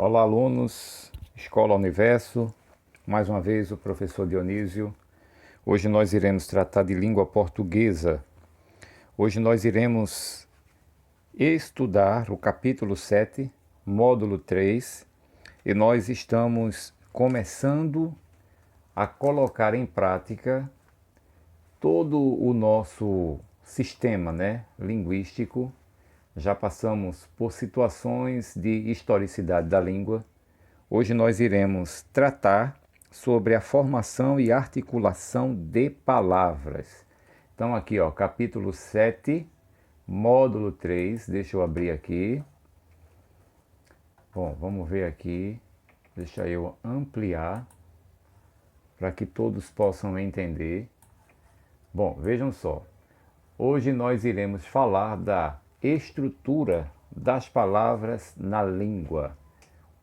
Olá, alunos, Escola Universo, mais uma vez o professor Dionísio. Hoje nós iremos tratar de língua portuguesa. Hoje nós iremos estudar o capítulo 7, módulo 3, e nós estamos começando a colocar em prática todo o nosso sistema, linguístico. Já passamos por situações de historicidade da língua. Hoje nós iremos tratar sobre a formação e articulação de palavras. Então aqui, ó, capítulo 7, módulo 3, deixa eu abrir aqui. Bom, vamos ver aqui, deixa eu ampliar para que todos possam entender. Bom, vejam só, hoje nós iremos falar da estrutura das palavras na língua.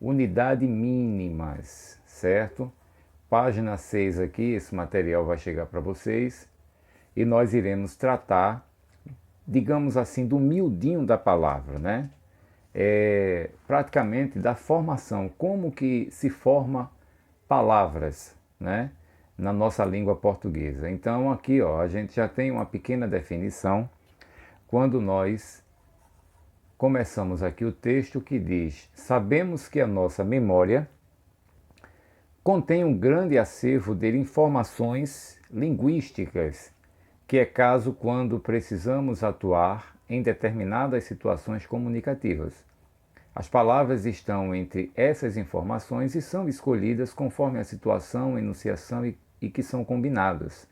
Unidade mínimas, certo? Página 6 aqui, esse material vai chegar para vocês. E nós iremos tratar, digamos assim, do miudinho da palavra, né? Praticamente da formação, como que se forma palavras, né? Na nossa língua portuguesa. Então aqui, ó, a gente já tem uma pequena definição quando nós começamos aqui o texto que diz: sabemos que a nossa memória contém um grande acervo de informações linguísticas, que é caso quando precisamos atuar em determinadas situações comunicativas. As palavras estão entre essas informações e são escolhidas conforme a situação, enunciação e que são combinadas,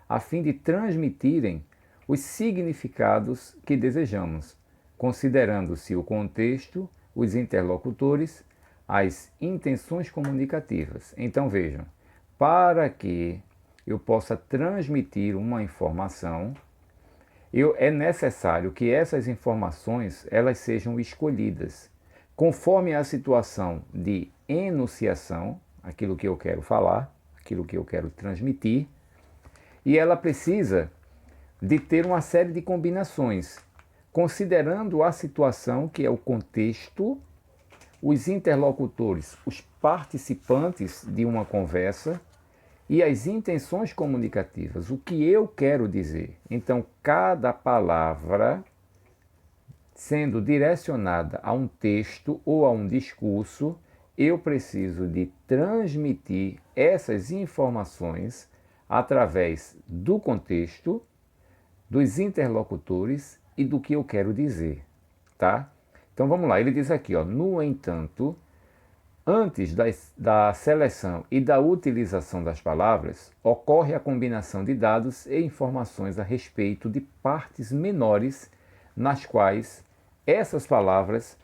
a fim de transmitirem os significados que desejamos, considerando-se o contexto, os interlocutores, as intenções comunicativas. Então vejam, para que eu possa transmitir uma informação, é necessário que essas informações elas sejam escolhidas conforme a situação de enunciação, aquilo que eu quero falar, aquilo que eu quero transmitir, e ela precisa de ter uma série de combinações, considerando a situação, que é o contexto, os interlocutores, os participantes de uma conversa e as intenções comunicativas, o que eu quero dizer. Então, cada palavra sendo direcionada a um texto ou a um discurso, eu preciso de transmitir essas informações através do contexto, dos interlocutores e do que eu quero dizer, tá? Então vamos lá, ele diz aqui, ó, no entanto, antes da seleção e da utilização das palavras, ocorre a combinação de dados e informações a respeito de partes menores nas quais essas palavras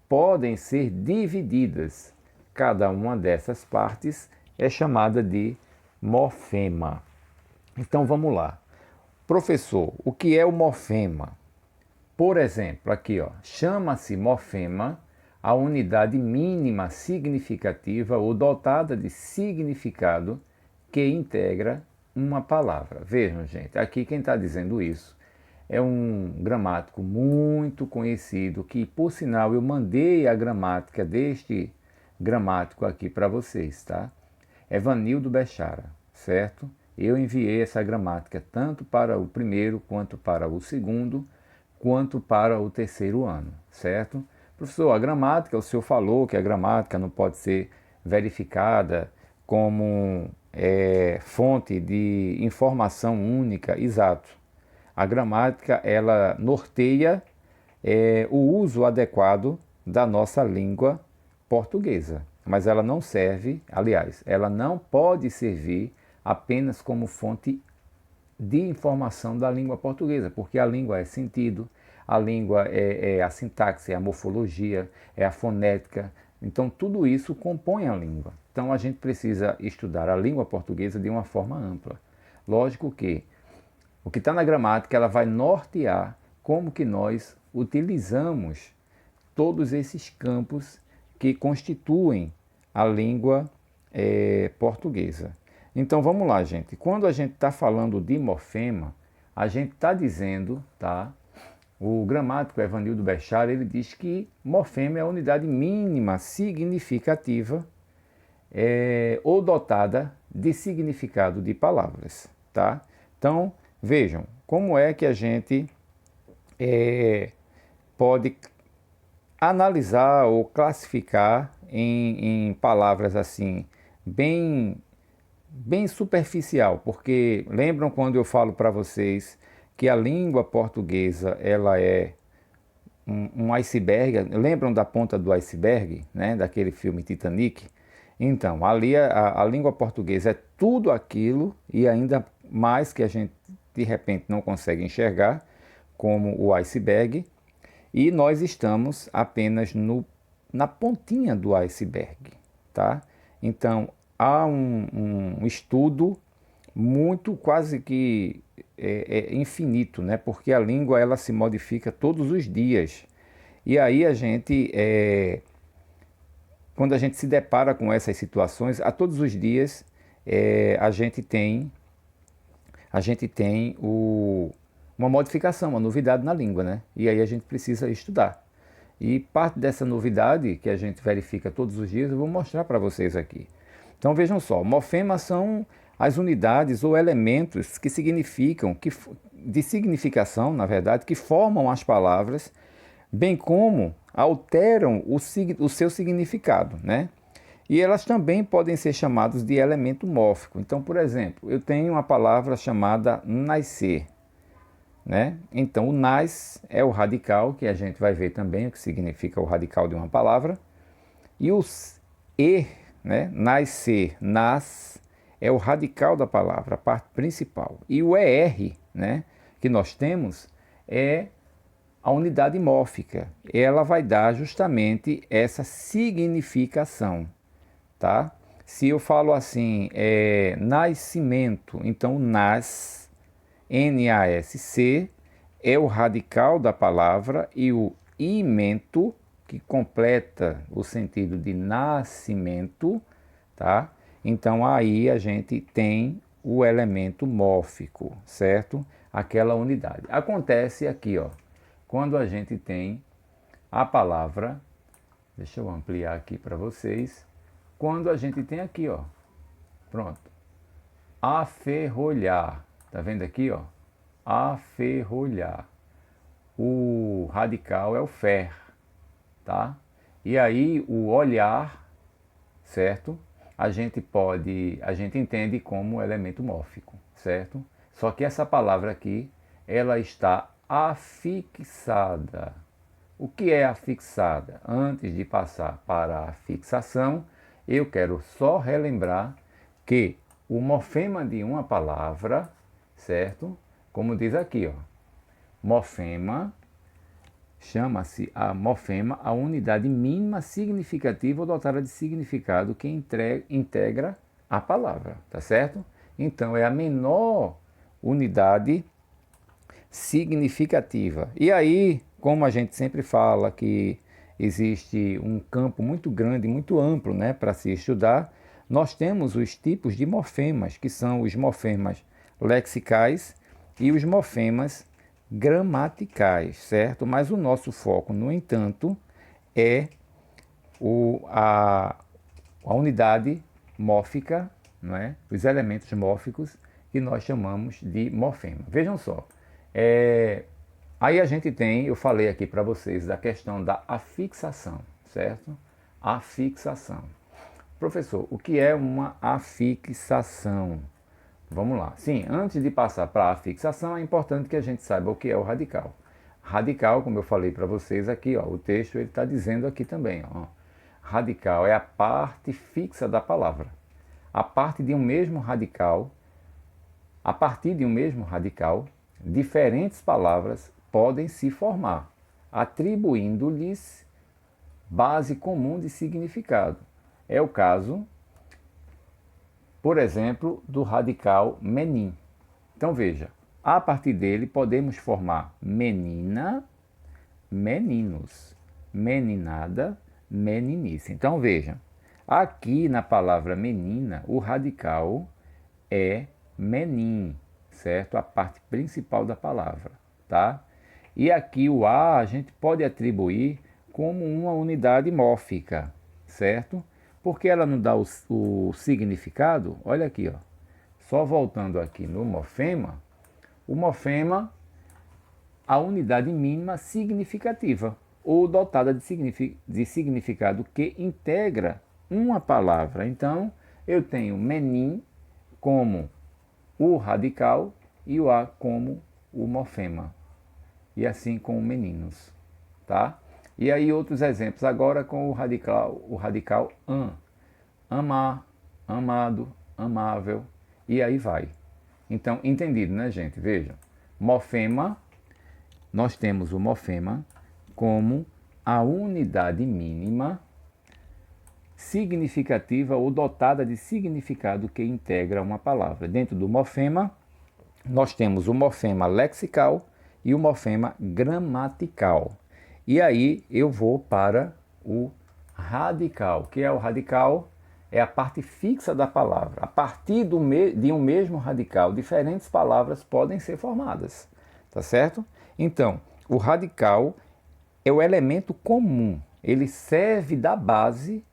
podem ser divididas. Cada uma dessas partes é chamada de morfema. Então vamos lá. Professor, o que é o morfema? Por exemplo, aqui, ó, chama-se morfema a unidade mínima significativa ou dotada de significado que integra uma palavra. Vejam, gente, aqui quem está dizendo isso é um gramático muito conhecido, que, por sinal, eu mandei a gramática deste gramático aqui para vocês, tá? É Vanildo Bechara, certo? Eu enviei essa gramática tanto para o primeiro, quanto para o segundo, quanto para o terceiro ano, certo? Professor, a gramática, o senhor falou que a gramática não pode ser verificada como fonte de informação única, exato. A gramática, ela norteia o uso adequado da nossa língua portuguesa, mas ela não serve, aliás, ela não pode servir apenas como fonte de informação da língua portuguesa, porque a língua é sentido, a língua é a sintaxe, é a morfologia, é a fonética. Então tudo isso compõe a língua. Então a gente precisa estudar a língua portuguesa de uma forma ampla. Lógico que o que está na gramática, ela vai nortear como que nós utilizamos todos esses campos que constituem a língua portuguesa. Então vamos lá, gente. Quando a gente está falando de morfema, a gente está dizendo, tá, O gramático Evanildo Bechara, ele diz que morfema é a unidade mínima significativa ou dotada de significado de palavras, tá? Então, vejam, como é que a gente pode analisar ou classificar em palavras assim, bem superficial, porque lembram quando eu falo para vocês que a língua portuguesa ela é um iceberg, lembram da ponta do iceberg, né, daquele filme Titanic? Então, ali a língua portuguesa é tudo aquilo e ainda mais que a gente de repente não consegue enxergar, como o iceberg, e nós estamos apenas na pontinha do iceberg, tá? Então, há um estudo muito quase que infinito, né? Porque a língua ela se modifica todos os dias. E aí a gente, quando a gente se depara com essas situações, a todos os dias a gente tem uma modificação, uma novidade na língua, né? E aí a gente precisa estudar. E parte dessa novidade que a gente verifica todos os dias, eu vou mostrar para vocês aqui. Então vejam só, morfemas são as unidades ou elementos que significam, de significação, na verdade, que formam as palavras, bem como alteram o seu significado, né? E elas também podem ser chamadas de elemento mórfico. Então, por exemplo, eu tenho uma palavra chamada nascer, né? Então, o nas é o radical, que a gente vai ver também o que significa o radical de uma palavra. E os e, né? Nascer, nas, é o radical da palavra, a parte principal. E o er, né? Que nós temos é a unidade mórfica. Ela vai dar justamente essa significação, tá? Se eu falo assim, nascimento, então nas, N-A-S-C, é o radical da palavra, e o imento, que completa o sentido de nascimento, tá? Então aí a gente tem o elemento mórfico, certo? Aquela unidade. Acontece aqui, ó, quando a gente tem a palavra, deixa eu ampliar aqui para vocês, quando a gente tem aqui, ó, pronto, aferrolhar, tá vendo aqui, ó, aferrolhar, o radical é o fer, tá? E aí o olhar, certo? A gente entende como elemento mórfico, certo? Só que essa palavra aqui, ela está afixada. O que é afixada? Antes de passar para a fixação, eu quero só relembrar que o morfema de uma palavra, certo? Como diz aqui, ó, morfema, chama-se a morfema a unidade mínima significativa ou dotada de significado que integra a palavra, tá certo? Então é a menor unidade significativa. E aí, como a gente sempre fala que existe um campo muito grande, muito amplo, né, para se estudar, nós temos os tipos de morfemas, que são os morfemas lexicais e os morfemas gramaticais, certo? Mas o nosso foco, no entanto, é a unidade mórfica, não é? Os elementos mórficos que nós chamamos de morfema. Vejam só, aí a gente tem, eu falei aqui para vocês da questão da afixação, certo? Afixação. Professor, o que é uma afixação? Vamos lá. Sim, antes de passar para a fixação, é importante que a gente saiba o que é o radical. Radical, como eu falei para vocês aqui, ó, o texto ele está dizendo aqui também. Ó, radical é a parte fixa da palavra. A parte de um mesmo radical, a partir de um mesmo radical, diferentes palavras podem se formar, atribuindo-lhes base comum de significado. É o caso, por exemplo, do radical menin. Então veja, a partir dele podemos formar menina, meninos, meninada, meninice. Então veja, aqui na palavra menina, o radical é menin, certo? A parte principal da palavra, tá? E aqui o A a gente pode atribuir como uma unidade mórfica, certo? Porque ela não dá o significado. Olha aqui, ó. Só voltando aqui no morfema, o morfema, a unidade mínima significativa, ou dotada de significado que integra uma palavra. Então, eu tenho menim como o radical e o A como o morfema. E assim com meninos, tá? E aí outros exemplos agora com o radical am, amar, amado, amável, e aí vai. Então, entendido, né, gente? Veja, morfema, nós temos o morfema como a unidade mínima significativa ou dotada de significado que integra uma palavra. Dentro do morfema, nós temos o morfema lexical e o morfema gramatical. E aí eu vou para o radical, que é o radical, é a parte fixa da palavra. A partir de um mesmo radical, diferentes palavras podem ser formadas, tá certo? Então, o radical é o elemento comum, ele serve da base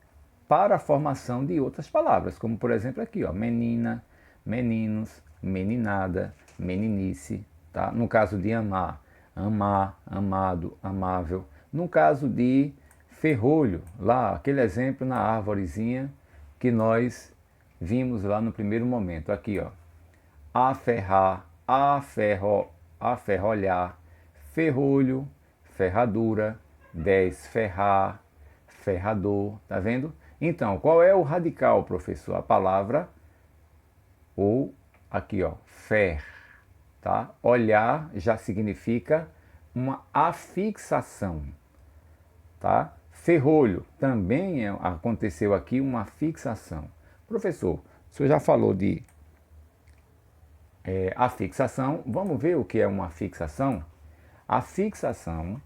para a formação de outras palavras, como por exemplo aqui, ó, menina, meninos, meninada, meninice, tá? No caso de amar, amar, amado, amável. No caso de ferrolho, lá, aquele exemplo na árvorezinha que nós vimos lá no primeiro momento, aqui, ó, aferrar, aferrolhar, ferrolho, ferradura, desferrar, ferrador, tá vendo? Então, qual é o radical, professor? A palavra ou aqui, ó, fer, tá? Olhar já significa uma afixação, tá? Ferrolho também aconteceu aqui uma fixação. Professor, o senhor já falou de afixação. Vamos ver o que é uma fixação? A fixação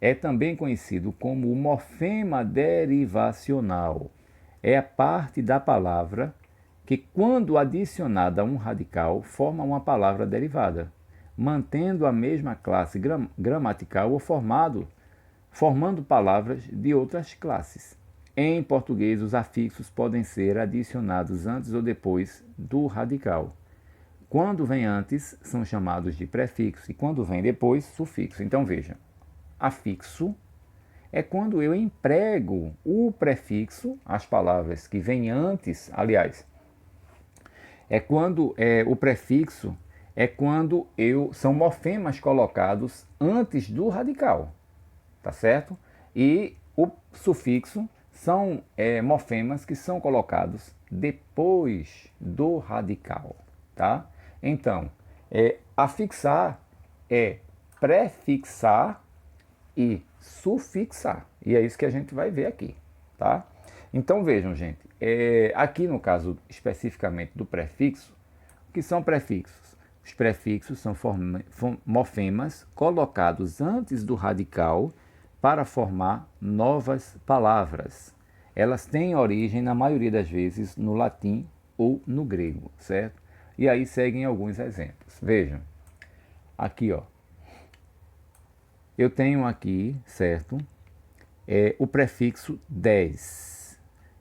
é também conhecido como o morfema derivacional. É a parte da palavra que, quando adicionada a um radical, forma uma palavra derivada, mantendo a mesma classe gramatical ou formando palavras de outras classes. Em português, os afixos podem ser adicionados antes ou depois do radical. Quando vem antes, são chamados de prefixo, e quando vem depois, sufixo. Então veja, afixo é quando eu emprego o prefixo, as palavras que vêm antes, aliás, o prefixo é quando são morfemas colocados antes do radical, tá certo? E o sufixo são morfemas que são colocados depois do radical, tá? Então, afixar é prefixar e sufixar. E é isso que a gente vai ver aqui, tá? Então vejam, gente, aqui no caso especificamente do prefixo, o que são prefixos? Os prefixos são morfemas colocados antes do radical para formar novas palavras. Elas têm origem, na maioria das vezes, no latim ou no grego, certo? E aí seguem alguns exemplos. Vejam, aqui, ó, eu tenho aqui, certo, o prefixo des.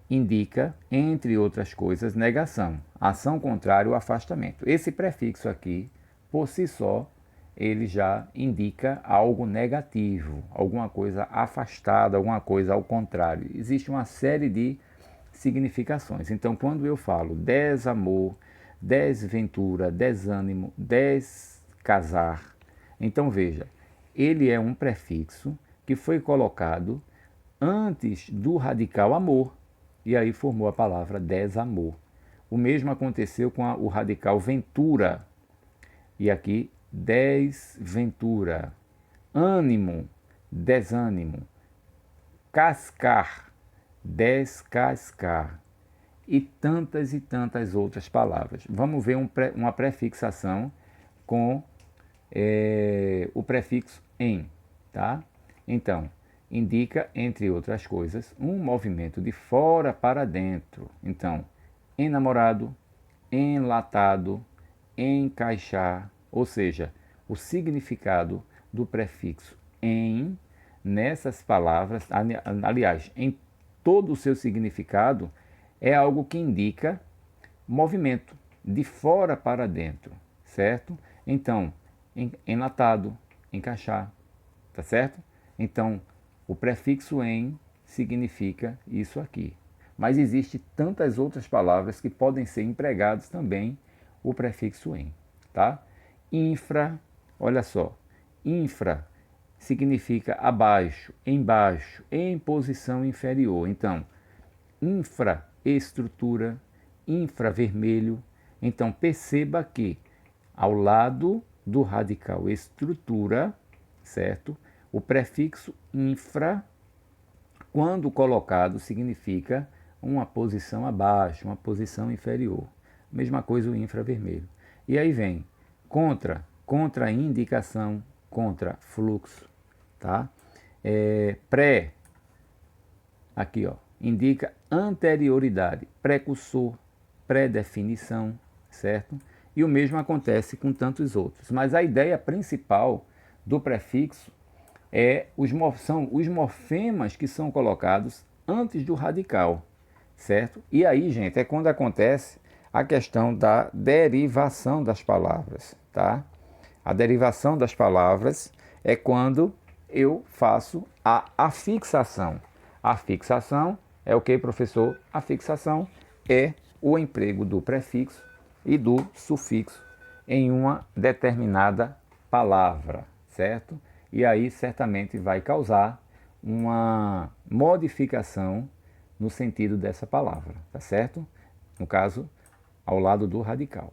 Indica, entre outras coisas, negação, ação contrária ou afastamento. Esse prefixo aqui, por si só, ele já indica algo negativo, alguma coisa afastada, alguma coisa ao contrário. Existe uma série de significações. Então, quando eu falo desamor, desventura, desânimo, descasar, então veja, ele é um prefixo que foi colocado antes do radical amor, e aí formou a palavra desamor. O mesmo aconteceu com o radical ventura, e aqui desventura. Ânimo, desânimo. Cascar, descascar. E tantas outras palavras. Vamos ver uma prefixação com o prefixo em, tá? Então, indica, entre outras coisas, um movimento de fora para dentro. Então, enamorado, enlatado, encaixar, ou seja, o significado do prefixo em nessas palavras, aliás, em todo o seu significado, é algo que indica movimento, de fora para dentro, certo? Então, enlatado, encaixar, tá certo? Então, o prefixo em significa isso aqui. Mas existe tantas outras palavras que podem ser empregadas também o prefixo em, tá? Infra, olha só, infra significa abaixo, embaixo, em posição inferior. Então, infraestrutura, infravermelho. Então, perceba que ao lado do radical estrutura, certo? O prefixo infra, quando colocado, significa uma posição abaixo, uma posição inferior. Mesma coisa o infravermelho. E aí vem contra, contraindicação, contra fluxo, tá? Pré, aqui ó, indica anterioridade, precursor, pré-definição, certo? E o mesmo acontece com tantos outros. Mas a ideia principal do prefixo são os morfemas que são colocados antes do radical, certo? E aí, gente, é quando acontece a questão da derivação das palavras, tá? A derivação das palavras é quando eu faço a afixação. A fixação é o que, professor? A fixação é o emprego do prefixo e do sufixo em uma determinada palavra, certo? E aí certamente vai causar uma modificação no sentido dessa palavra, tá certo? No caso, ao lado do radical.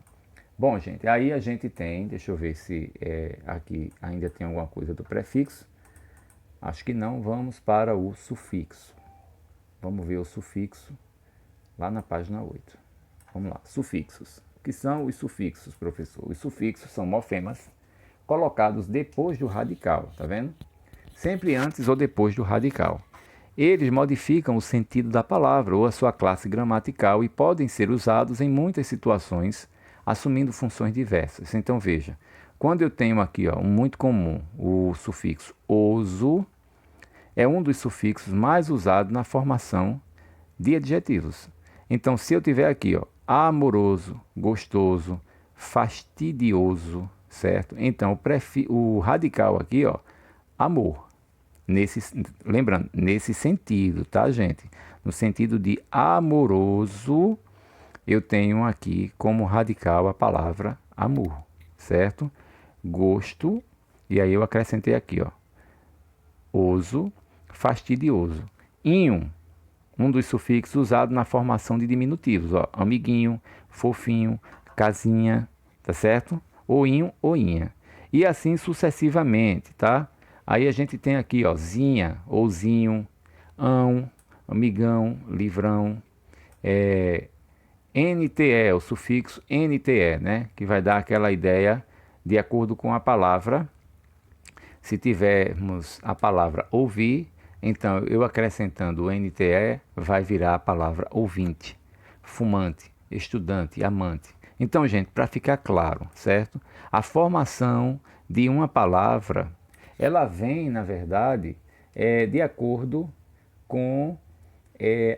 Bom, gente, aí a gente tem, deixa eu ver se aqui ainda tem alguma coisa do prefixo. Acho que não, vamos para o sufixo. Vamos ver o sufixo lá na página 8. Vamos lá, sufixos. O que são os sufixos, professor? Os sufixos são morfemas colocados depois do radical, tá vendo? Sempre antes ou depois do radical. Eles modificam o sentido da palavra ou a sua classe gramatical e podem ser usados em muitas situações, assumindo funções diversas. Então veja, quando eu tenho aqui um muito comum, o sufixo oso, é um dos sufixos mais usados na formação de adjetivos. Então, se eu tiver aqui, amoroso, gostoso, fastidioso, certo? Então, o radical aqui, amor. Lembrando, nesse sentido, tá, gente? No sentido de amoroso, eu tenho aqui como radical a palavra amor, certo? Gosto, e aí eu acrescentei aqui, oso, fastidioso. Inho, um dos sufixos usados na formação de diminutivos, amiguinho, fofinho, casinha, tá certo? Oinho, oinha. E assim sucessivamente, tá? Aí a gente tem aqui, zinha, ouzinho, amigão, livrão, NTE, o sufixo NTE, né? Que vai dar aquela ideia de acordo com a palavra. Se tivermos a palavra ouvir, então eu acrescentando o NTE vai virar a palavra ouvinte, fumante, estudante, amante. Então, gente, para ficar claro, certo? A formação de uma palavra, ela vem, na verdade, de acordo com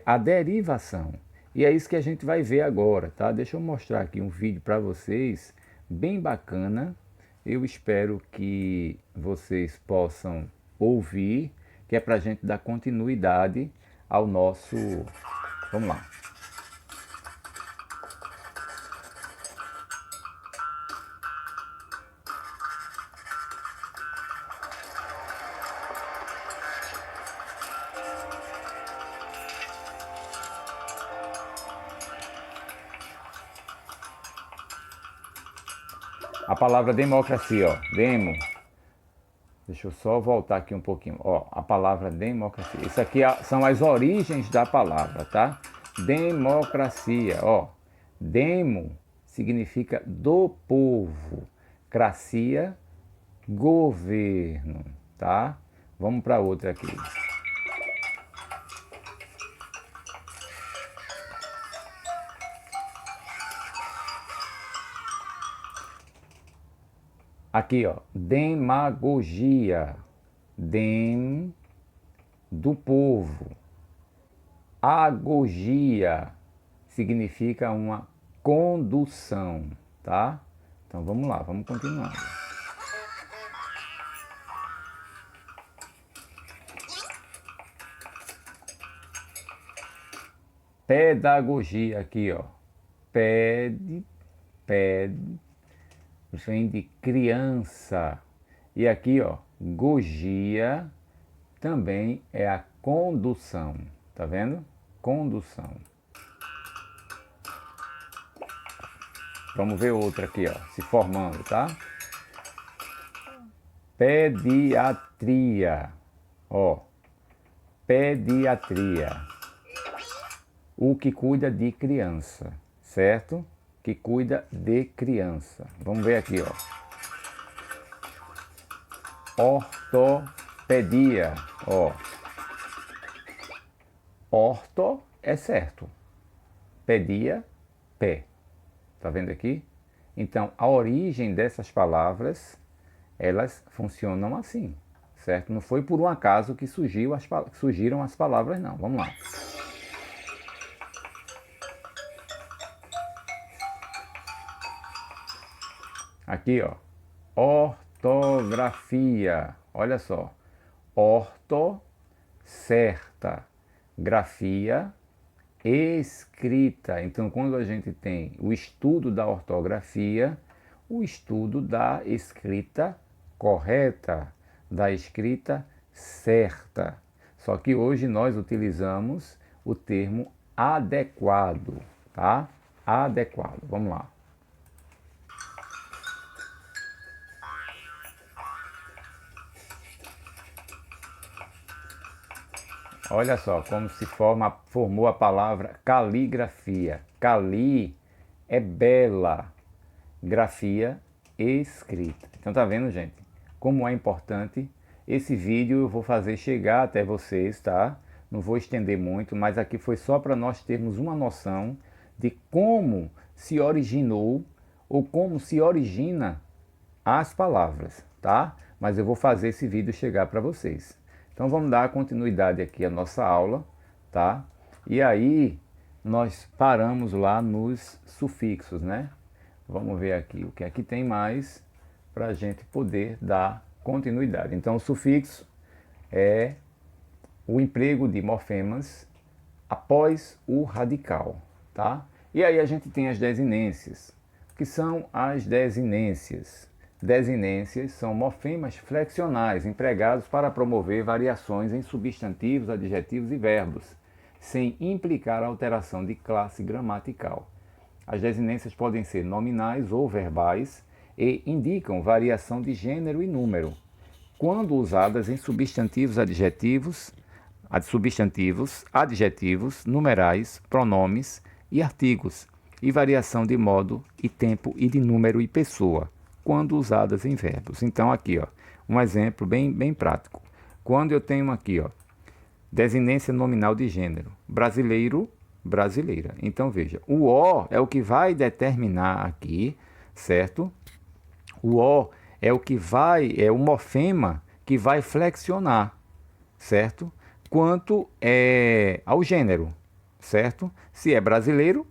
a derivação. E é isso que a gente vai ver agora, tá? Deixa eu mostrar aqui um vídeo para vocês, bem bacana. Eu espero que vocês possam ouvir, que é para a gente dar continuidade ao nosso... Vamos lá. A palavra democracia, demo. Deixa eu só voltar aqui um pouquinho. A palavra democracia. Isso aqui são as origens da palavra, tá? Democracia, Demo significa do povo. Cracia, governo, tá? Vamos para outra aqui. Aqui, ó, demagogia, do povo. Agogia significa uma condução, tá? Então vamos lá, vamos continuando. Pedagogia aqui, ó. Pede, vem de criança. E aqui, ó, gogia também é a condução. Tá vendo? Condução. Vamos ver outra aqui, ó, se formando, tá? Pediatria. Ó, pediatria. O que cuida de criança, certo? Que cuida de criança. Vamos ver aqui, ó. Ortopedia, ó. Orto é certo. Pedia, pé. Tá vendo aqui? Então, a origem dessas palavras, elas funcionam assim, certo? Não foi por um acaso que surgiram as palavras, não. Vamos lá. Aqui, ó, ortografia. Olha só, orto, certa, grafia, escrita. Então, quando a gente tem o estudo da ortografia, o estudo da escrita correta, da escrita certa. Só que hoje nós utilizamos o termo adequado, tá? Adequado. Vamos lá. Olha só como se formou a palavra caligrafia. Cali é bela, grafia escrita. Então tá vendo, gente? Como é importante. Esse vídeo eu vou fazer chegar até vocês, tá? Não vou estender muito, mas aqui foi só para nós termos uma noção de como se originou ou como se origina as palavras, tá? Mas eu vou fazer esse vídeo chegar para vocês. Então vamos dar continuidade aqui à nossa aula, tá? E aí nós paramos lá nos sufixos, né? Vamos ver aqui o que aqui tem mais para a gente poder dar continuidade. Então o sufixo é o emprego de morfemas após o radical, tá? E aí a gente tem as desinências. O que são as desinências? Desinências são morfemas flexionais empregados para promover variações em substantivos, adjetivos e verbos, sem implicar alteração de classe gramatical. As desinências podem ser nominais ou verbais e indicam variação de gênero e número, quando usadas em substantivos, adjetivos, numerais, pronomes e artigos, e variação de modo e tempo e de número e pessoa, quando usadas em verbos. Então aqui, ó, um exemplo bem prático. Quando eu tenho aqui, ó, desinência nominal de gênero, brasileiro, brasileira. Então veja, o O é o que vai determinar aqui, certo? O O é o morfema que vai flexionar, certo? Quanto ao gênero, certo? Se é brasileiro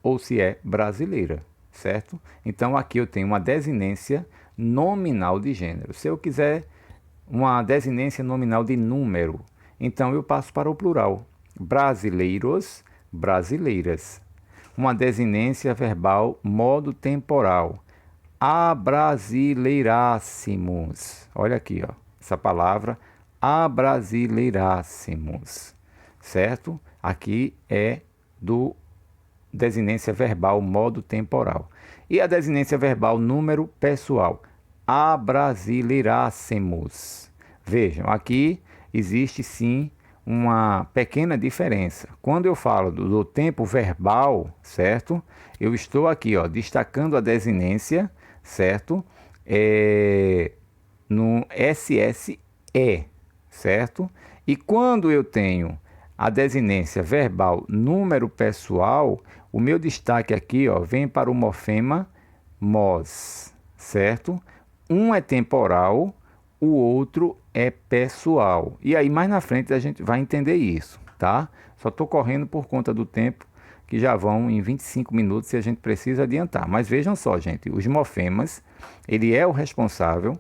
ou se é brasileira, certo? Então aqui eu tenho uma desinência nominal de gênero. Se eu quiser uma desinência nominal de número, então eu passo para o plural. Brasileiros, brasileiras. Uma desinência verbal modo temporal. Abrasileirássimos. Olha aqui, ó, essa palavra abrasileirássimos, certo? Aqui é do desinência verbal modo temporal. E a desinência verbal número pessoal, abrasileirássimos. Vejam, aqui existe sim uma pequena diferença. Quando eu falo do tempo verbal, certo? Eu estou aqui, ó, destacando a desinência, certo? No SSE, certo? E quando eu tenho a desinência verbal número pessoal, o meu destaque aqui, ó, vem para o morfema mos, certo? um é temporal, o outro é pessoal. E aí mais na frente a gente vai entender isso, tá? Só estou correndo por conta do tempo, que já vão em 25 minutos e a gente precisa adiantar. Mas vejam só, gente, os morfemas, ele é o responsável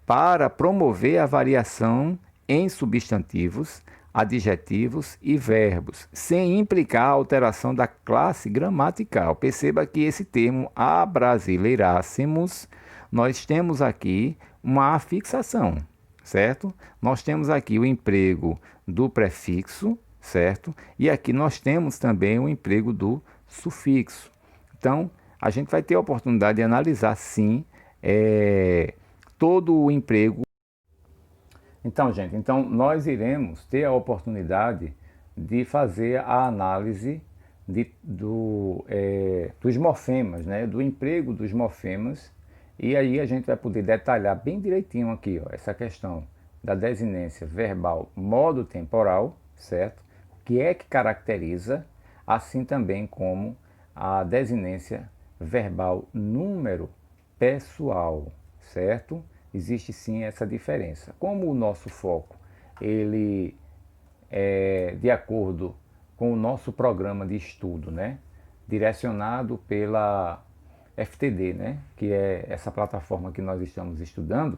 para promover a variação em substantivos, adjetivos e verbos, sem implicar a alteração da classe gramatical. Perceba que esse termo abrasileirássemos, nós temos aqui uma afixação, certo? Nós temos aqui o emprego do prefixo, certo? E aqui nós temos também o emprego do sufixo. Então, a gente vai ter a oportunidade de analisar, sim, todo o emprego. Então, gente, nós iremos ter a oportunidade de fazer a análise dos morfemas, né? Do emprego dos morfemas, e aí a gente vai poder detalhar bem direitinho aqui, ó, essa questão da desinência verbal modo temporal, certo? O que é que caracteriza, assim também como a desinência verbal número pessoal, certo? Existe sim essa diferença. Como o nosso foco ele é de acordo com o nosso programa de estudo, né? Direcionado pela FTD, né? Que é essa plataforma que nós estamos estudando,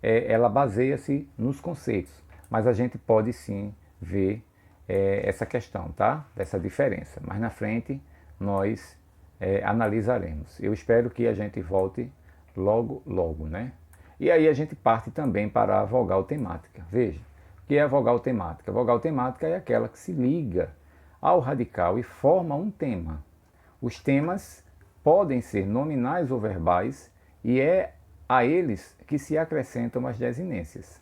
ela baseia-se nos conceitos, mas a gente pode sim ver essa questão, tá? Dessa diferença. Mais na frente nós analisaremos. Eu espero que a gente volte logo, logo, né? E aí a gente parte também para a vogal temática. Veja, o que é a vogal temática? A vogal temática é aquela que se liga ao radical e forma um tema. Os temas podem ser nominais ou verbais e é a eles que se acrescentam as desinências.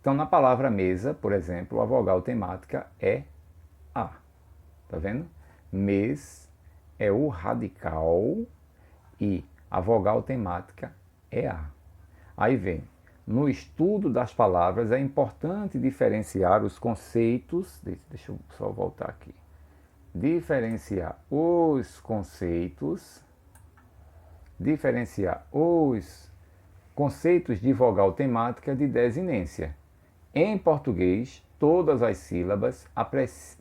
Então, na palavra mesa, por exemplo, a vogal temática é A. Tá vendo? Mes é o radical e a vogal temática é A. Aí vem, no estudo das palavras é importante diferenciar os conceitos, deixa eu só voltar aqui, diferenciar os conceitos de vogal temática de desinência. Em português, todas as sílabas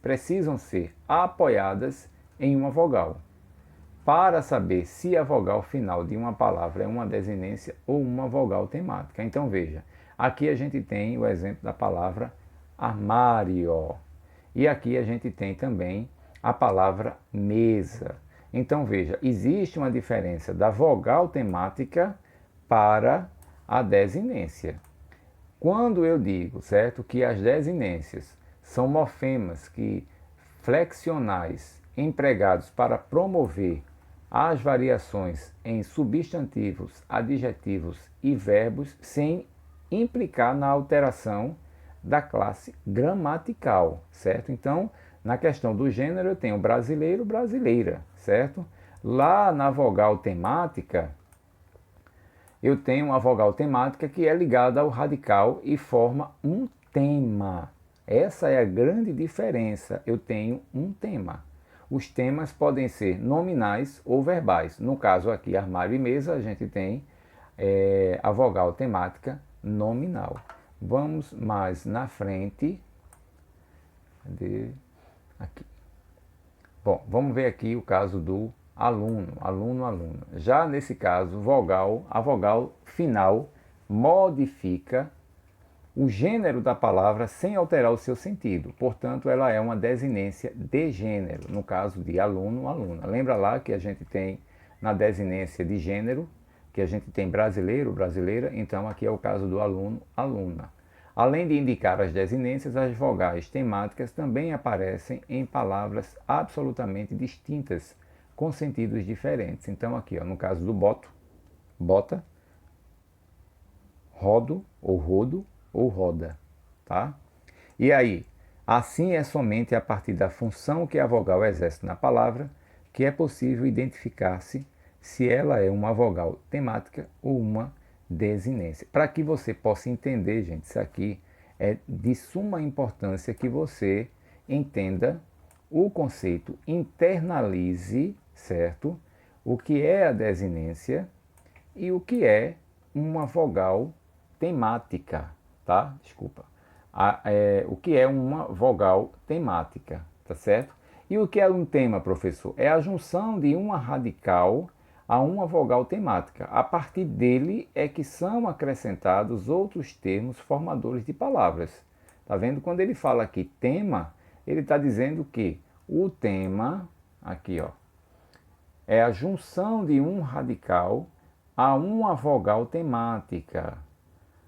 precisam ser apoiadas em uma vogal, para saber se a vogal final de uma palavra é uma desinência ou uma vogal temática. Então veja, aqui a gente tem o exemplo da palavra armário, e aqui a gente tem também a palavra mesa. Então veja, existe uma diferença da vogal temática para a desinência. Quando eu digo, certo, que as desinências são morfemas flexionais empregados para promover as variações em substantivos, adjetivos e verbos sem implicar na alteração da classe gramatical, certo? Então, na questão do gênero, eu tenho brasileiro, brasileira, certo? Lá na vogal temática, eu tenho uma vogal temática que é ligada ao radical e forma um tema. Essa é a grande diferença. Eu tenho um tema. Os temas podem ser nominais ou verbais. No caso aqui, armário e mesa, a gente tem a vogal temática nominal. Vamos mais na frente. Aqui. Bom, vamos ver aqui o caso do aluno, aluno, aluna. Já nesse caso, a vogal final modifica o gênero da palavra sem alterar o seu sentido. Portanto, ela é uma desinência de gênero, no caso de aluno, aluna. Lembra lá que a gente tem na desinência de gênero, que a gente tem brasileiro, brasileira, então aqui é o caso do aluno, aluna. Além de indicar as desinências, as vogais temáticas também aparecem em palavras absolutamente distintas, com sentidos diferentes. Então aqui, ó, no caso do boto, bota, rodo ou rodo, ou roda, tá? E aí, assim é somente a partir da função que a vogal exerce na palavra que é possível identificar-se se ela é uma vogal temática ou uma desinência. Para que você possa entender, gente, isso aqui é de suma importância que você entenda o conceito, internalize, certo? O que é a desinência e o que é uma vogal temática, tá? Desculpa. O que é uma vogal temática, tá certo? E o que é um tema, professor? É a junção de uma radical a uma vogal temática. A partir dele é que são acrescentados outros termos formadores de palavras. Tá vendo? Quando ele fala aqui tema, ele está dizendo que o tema, aqui ó, é a junção de um radical a uma vogal temática.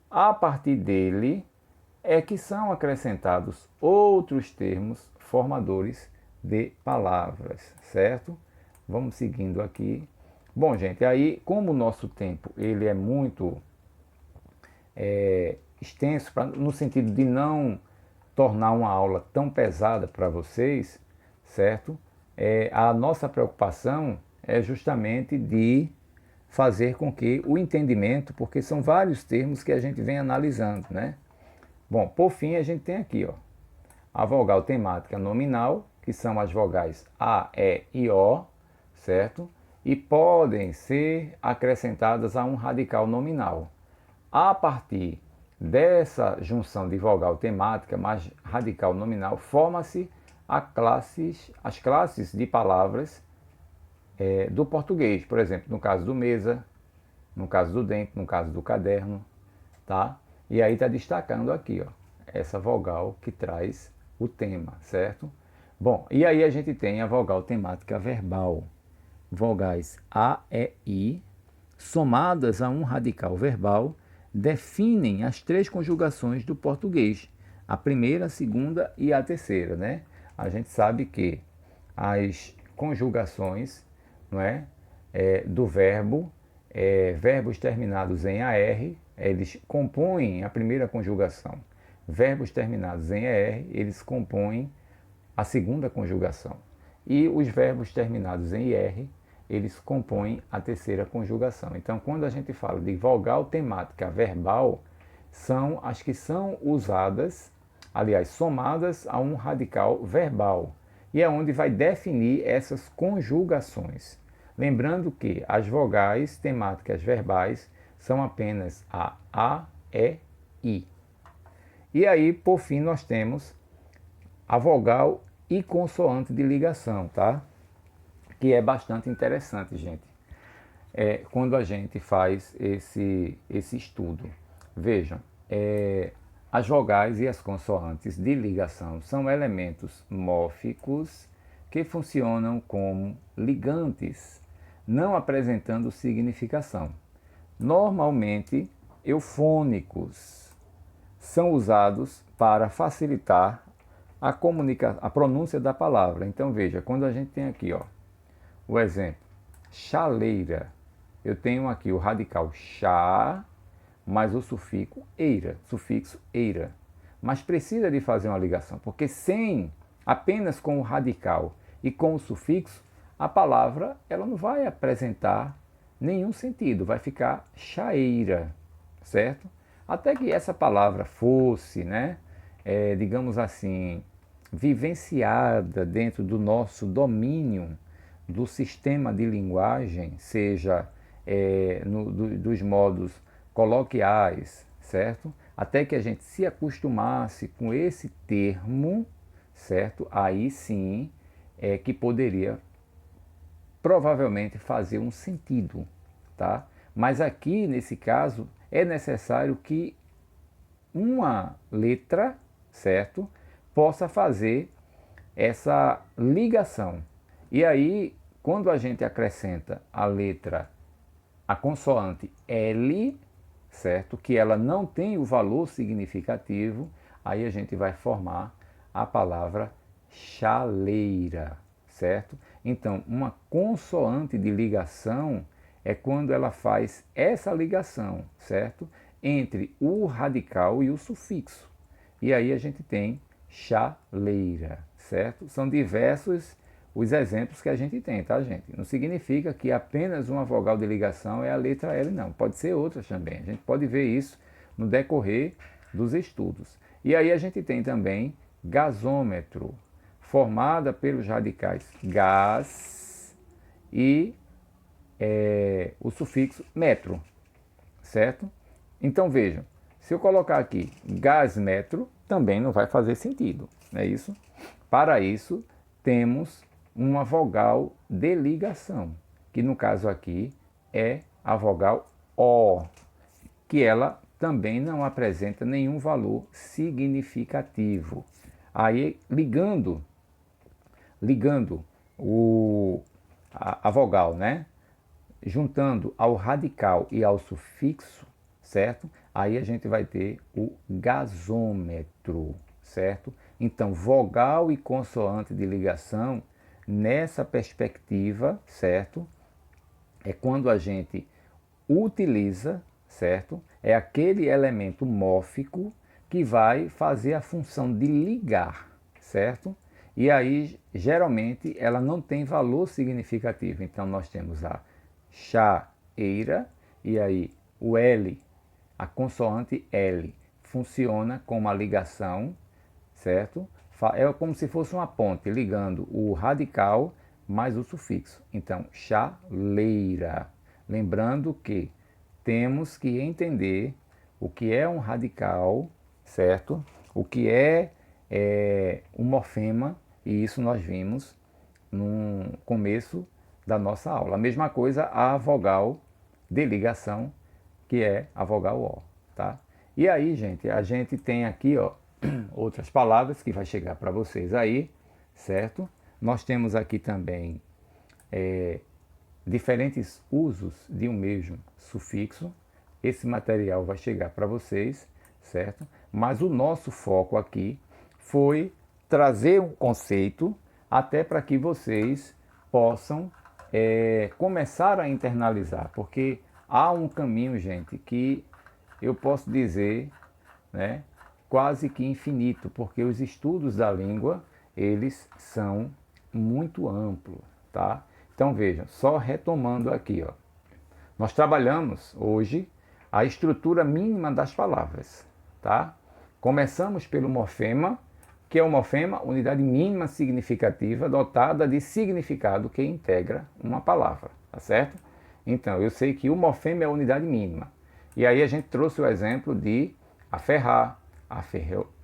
A partir dele é que são acrescentados outros termos formadores de palavras, certo? Vamos seguindo aqui. Bom, gente, aí como o nosso tempo ele é muito extenso, no sentido de não tornar uma aula tão pesada para vocês, certo? A nossa preocupação é justamente de fazer com que o entendimento, porque são vários termos que a gente vem analisando, né? Bom, por fim a gente tem aqui, ó, a vogal temática nominal, que são as vogais A, E e O, certo? E podem ser acrescentadas a um radical nominal. A partir dessa junção de vogal temática mais radical nominal, forma-se as classes de palavras do português. Por exemplo, no caso do mesa, no caso do dente, no caso do caderno, tá? E aí está destacando aqui, ó, essa vogal que traz o tema, certo? Bom, e aí a gente tem a vogal temática verbal. Vogais A, E, I, somadas a um radical verbal, definem as três conjugações do português. A primeira, a segunda e a terceira, né? A gente sabe que as conjugações, não é, do verbo, verbos terminados em AR, eles compõem a primeira conjugação. Verbos terminados em ER, eles compõem a segunda conjugação. E os verbos terminados em IR, eles compõem a terceira conjugação. Então, quando a gente fala de vogal temática verbal, são as que são usadas, aliás, somadas a um radical verbal. E é onde vai definir essas conjugações. Lembrando que as vogais temáticas verbais são apenas a, E, I. E aí, por fim, nós temos a vogal e consoante de ligação, tá? Que é bastante interessante, gente, quando a gente faz esse estudo. Vejam, as vogais e as consoantes de ligação são elementos mórficos que funcionam como ligantes, não apresentando significação. Normalmente, eufônicos são usados para facilitar a pronúncia da palavra. Então veja, quando a gente tem aqui, ó, o exemplo, chaleira, eu tenho aqui o radical chá, mais o sufixo eira. Mas precisa de fazer uma ligação, porque apenas com o radical e com o sufixo, a palavra ela não vai apresentar nenhum sentido, vai ficar chaeira, certo? Até que essa palavra fosse, né, digamos assim, vivenciada dentro do nosso domínio do sistema de linguagem, seja dos modos coloquiais, certo? Até que a gente se acostumasse com esse termo, certo? Aí sim é que poderia provavelmente fazer um sentido, tá? Mas aqui, nesse caso, é necessário que uma letra, certo, possa fazer essa ligação. E aí, quando a gente acrescenta a consoante L, certo, que ela não tem o valor significativo, aí a gente vai formar a palavra chaleira, certo? Então, uma consoante de ligação é quando ela faz essa ligação, certo? Entre o radical e o sufixo. E aí a gente tem chaleira, certo? São diversos os exemplos que a gente tem, tá, gente? Não significa que apenas uma vogal de ligação é a letra L, não. Pode ser outras também. A gente pode ver isso no decorrer dos estudos. E aí a gente tem também gasômetro, formada pelos radicais gas e o sufixo metro, certo? Então vejam, se eu colocar aqui gás metro, também não vai fazer sentido, não é isso? Para isso, temos uma vogal de ligação, que no caso aqui é a vogal O, que ela também não apresenta nenhum valor significativo. Aí, ligando a vogal, né? Juntando ao radical e ao sufixo, certo? Aí a gente vai ter o gasômetro, certo? Então, vogal e consoante de ligação, nessa perspectiva, certo? É quando a gente utiliza, certo? É aquele elemento mórfico que vai fazer a função de ligar, certo? E aí, geralmente, ela não tem valor significativo. Então, nós temos a chaeira, e aí o L, a consoante L, funciona como a ligação, certo? É como se fosse uma ponte ligando o radical mais o sufixo. Então, chaleira. Lembrando que temos que entender o que é um radical, certo? O que é um morfema, e isso nós vimos no começo da nossa aula. A mesma coisa a vogal de ligação, que é a vogal O, tá? E aí, gente, a gente tem aqui, ó, outras palavras que vai chegar para vocês aí, certo? Nós temos aqui também diferentes usos de um mesmo sufixo. Esse material vai chegar para vocês, certo? Mas o nosso foco aqui foi trazer um conceito até para que vocês possam começar a internalizar, porque há um caminho, gente, que eu posso dizer, né, quase que infinito, porque os estudos da língua, eles são muito amplos, tá? Então vejam, só retomando aqui, ó, nós trabalhamos hoje a estrutura mínima das palavras, tá? Começamos pelo morfema, que é o morfema, unidade mínima significativa dotada de significado que integra uma palavra, tá certo? Então, eu sei que o morfema é a unidade mínima. E aí a gente trouxe o exemplo de aferrar,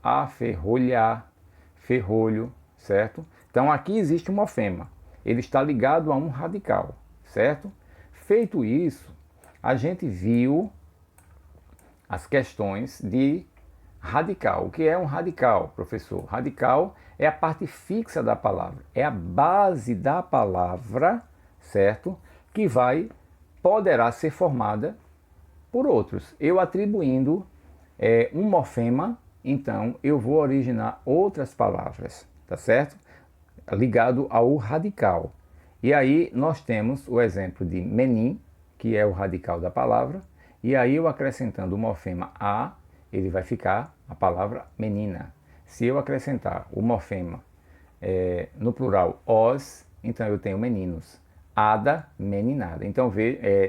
aferrolhar, ferrolho, certo? Então, aqui existe um morfema. Ele está ligado a um radical, certo? Feito isso, a gente viu as questões de radical. O que é um radical, professor? Radical é a parte fixa da palavra, é a base da palavra, certo? Que poderá ser formada por outros. Eu atribuindo um morfema, então eu vou originar outras palavras, tá certo? Ligado ao radical. E aí nós temos o exemplo de menim, que é o radical da palavra, e aí eu acrescentando o morfema a, ele vai ficar a palavra menina. Se eu acrescentar o morfema no plural os, então eu tenho meninos. Ada, meninada. Então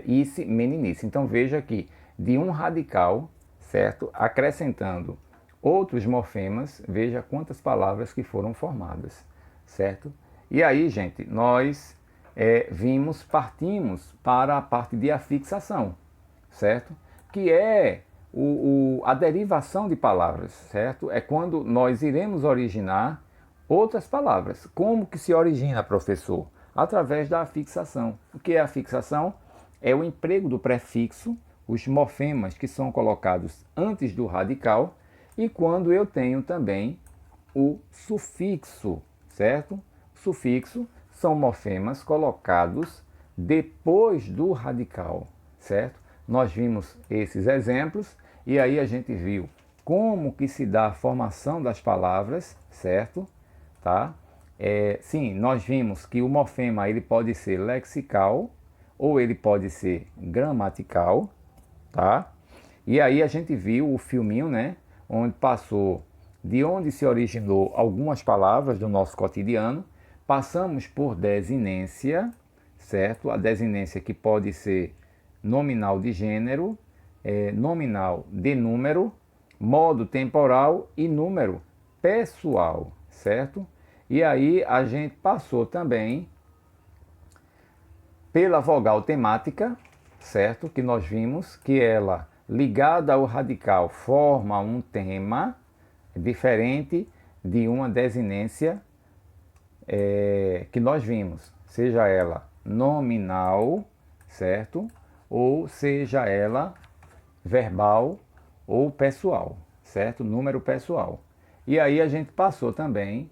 ice, meninice. Então veja que de um radical, certo? Acrescentando outros morfemas, veja quantas palavras que foram formadas, certo? E aí, gente, nós partimos para a parte de afixação, certo? Que é a derivação de palavras, certo? É quando nós iremos originar outras palavras. Como que se origina, professor? Através da afixação. O que é a fixação? É o emprego do prefixo, os morfemas que são colocados antes do radical, e quando eu tenho também o sufixo, certo? Sufixo são morfemas colocados depois do radical, certo? Nós vimos esses exemplos e aí a gente viu como que se dá a formação das palavras, certo? Tá? Sim, nós vimos que o morfema ele pode ser lexical ou ele pode ser gramatical, tá? E aí a gente viu o filminho, né? Onde passou de onde se originou algumas palavras do nosso cotidiano, passamos por desinência, certo? A desinência que pode ser nominal de gênero, nominal de número, modo temporal e número pessoal, certo? E aí a gente passou também pela vogal temática, certo? Que nós vimos que ela, ligada ao radical, forma um tema diferente de uma desinência que nós vimos, seja ela nominal, certo? Ou seja ela verbal ou pessoal, certo? Número pessoal. E aí a gente passou também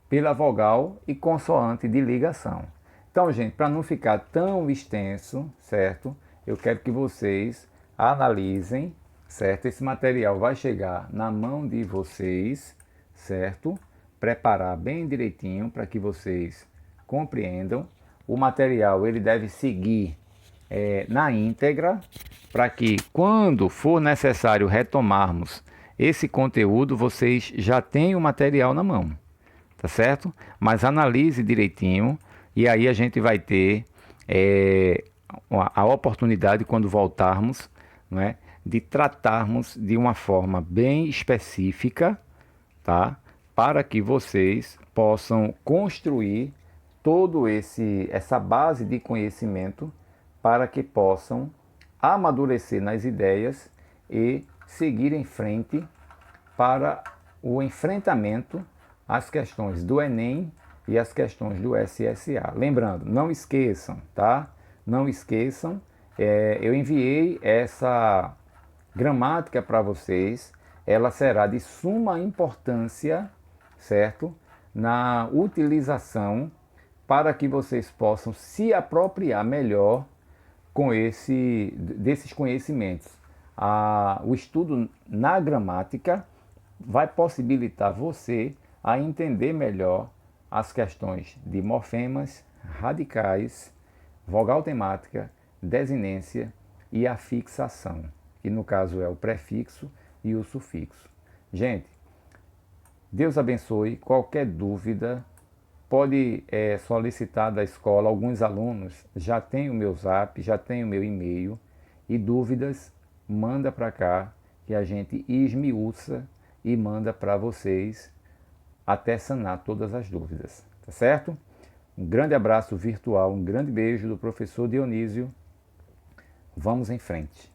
pela vogal e consoante de ligação. Então, gente, para não ficar tão extenso, certo? Eu quero que vocês analisem, certo? Esse material vai chegar na mão de vocês, certo? Preparar bem direitinho para que vocês compreendam. O material ele deve seguir na íntegra, para que quando for necessário retomarmos esse conteúdo, vocês já tenham o material na mão, tá certo? Mas analise direitinho e aí a gente vai ter a oportunidade, quando voltarmos, né, de tratarmos de uma forma bem específica, tá? Para que vocês possam construir todo essa base de conhecimento para que possam amadurecer nas ideias e seguir em frente para o enfrentamento às questões do Enem e às questões do SSA. Lembrando, não esqueçam, tá? Não esqueçam, eu enviei essa gramática para vocês, ela será de suma importância, certo? Na utilização para que vocês possam se apropriar melhor desses conhecimentos. O estudo na gramática vai possibilitar você a entender melhor as questões de morfemas, radicais, vogal temática, desinência e a fixação, que no caso é o prefixo e o sufixo. Gente, Deus abençoe. Qualquer dúvida, pode solicitar da escola. Alguns alunos já têm o meu zap, já têm o meu e-mail, e dúvidas, manda para cá que a gente esmiuça e manda para vocês até sanar todas as dúvidas, tá certo? Um grande abraço virtual, um grande beijo do professor Dionísio. Vamos em frente.